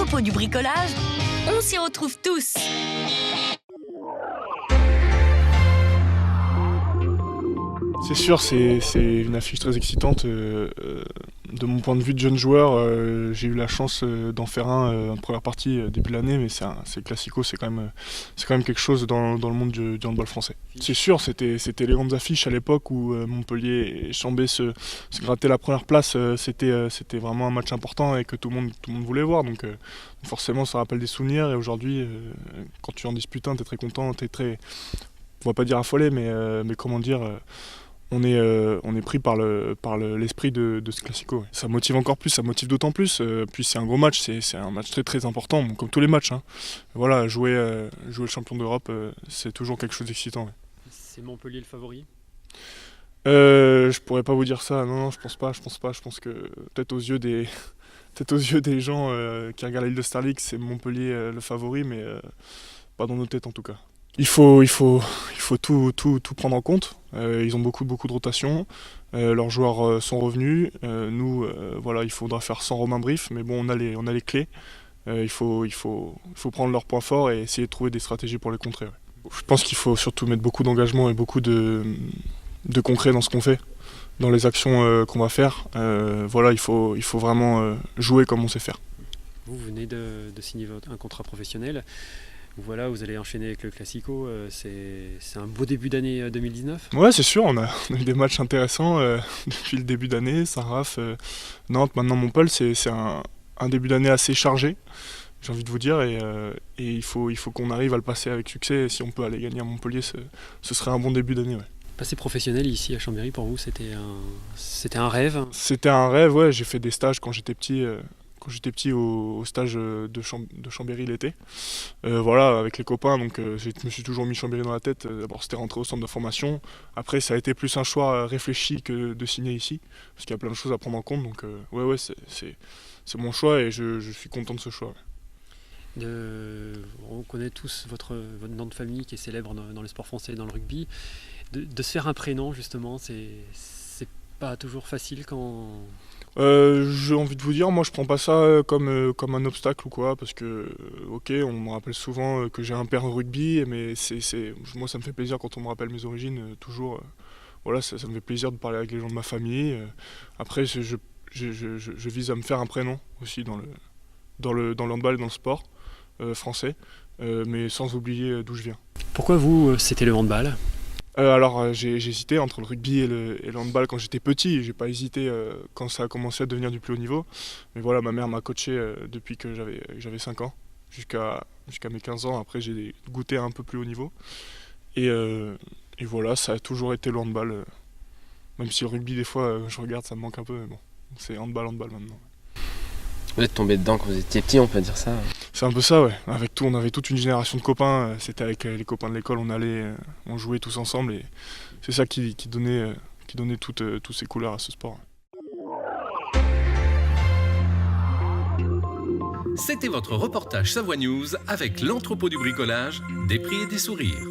l'entrepôt du bricolage, on s'y retrouve tous. C'est sûr, c'est une affiche très excitante. De mon point de vue de jeune joueur, j'ai eu la chance d'en faire en première partie début de l'année, mais c'est Classico, c'est quand même quelque chose dans le monde du handball français. C'est sûr, c'était les grandes affiches à l'époque où Montpellier et Chambé se grattaient la première place. C'était vraiment un match important et que tout le monde voulait voir. Donc forcément, ça rappelle des souvenirs. Et aujourd'hui, quand tu en disputes un, t'es très content, on va pas dire affolé, mais comment dire. On est pris par l'esprit de ce Classico. Ouais. Ça motive encore plus, ça motive d'autant plus. Puis c'est un gros match, c'est un match très très important, comme tous les matchs. Hein. Voilà, jouer le champion d'Europe, c'est toujours quelque chose d'excitant. Ouais. C'est Montpellier le favori ? Je pourrais pas vous dire ça. Non, je pense pas. Je pense que peut-être aux yeux des gens qui regardent l'île de Starlick, c'est Montpellier le favori, mais pas dans nos têtes en tout cas. Il faut tout prendre en compte. Ils ont beaucoup de rotation. Leurs joueurs sont revenus. Nous, voilà, il faudra faire sans Romain Brief, mais bon, on a les clés. Il faut prendre leurs points forts et essayer de trouver des stratégies pour les contrer. Ouais. Je pense qu'il faut surtout mettre beaucoup d'engagement et beaucoup de concret dans ce qu'on fait, dans les actions qu'on va faire. Voilà, il faut vraiment jouer comme on sait faire. Vous venez de signer un contrat professionnel. Voilà, vous allez enchaîner avec le Classico, c'est un beau début d'année 2019. Ouais, c'est sûr, on a eu des matchs intéressants depuis le début d'année, Saint-Raph, Nantes, maintenant Montpellier, c'est un début d'année assez chargé, j'ai envie de vous dire, et il faut qu'on arrive à le passer avec succès, et si on peut aller gagner à Montpellier, ce serait un bon début d'année. Ouais. Passer professionnel ici à Chambéry, pour vous, c'était un rêve ? C'était un rêve, ouais, j'ai fait des stages quand j'étais petit. Au stage de Chambéry l'été. Voilà, avec les copains, donc je me suis toujours mis Chambéry dans la tête. D'abord c'était rentrer au centre de formation, après ça a été plus un choix réfléchi que de signer ici, parce qu'il y a plein de choses à prendre en compte, donc ouais, c'est mon choix et je suis content de ce choix. Ouais. On connaît tous votre nom de famille qui est célèbre dans le sport français et dans le rugby. De se faire un prénom justement, c'est pas toujours facile quand... J'ai envie de vous dire, moi je prends pas ça comme un obstacle ou quoi, parce que ok, on me rappelle souvent que j'ai un père au rugby, mais moi ça me fait plaisir quand on me rappelle mes origines, toujours. Voilà, ça me fait plaisir de parler avec les gens de ma famille. Après, je vise à me faire un prénom aussi dans le handball et dans le sport français, mais sans oublier d'où je viens. Pourquoi vous, c'était le handball ? Alors j'ai hésité entre le rugby et le handball quand j'étais petit, j'ai pas hésité quand ça a commencé à devenir du plus haut niveau. Mais voilà, ma mère m'a coaché depuis que j'avais 5 ans, jusqu'à mes 15 ans. Après j'ai goûté à un peu plus haut niveau. Et voilà, ça a toujours été le handball. Même si le rugby des fois je regarde, ça me manque un peu, mais bon, c'est handball maintenant. Vous êtes tombé dedans quand vous étiez petit, on peut dire ça. C'est un peu ça, ouais. On avait toute une génération de copains. C'était avec les copains de l'école, on jouait tous ensemble et c'est ça qui donnait toutes ces couleurs à ce sport. C'était votre reportage Savoie News avec l'entrepôt du bricolage, des prix et des sourires.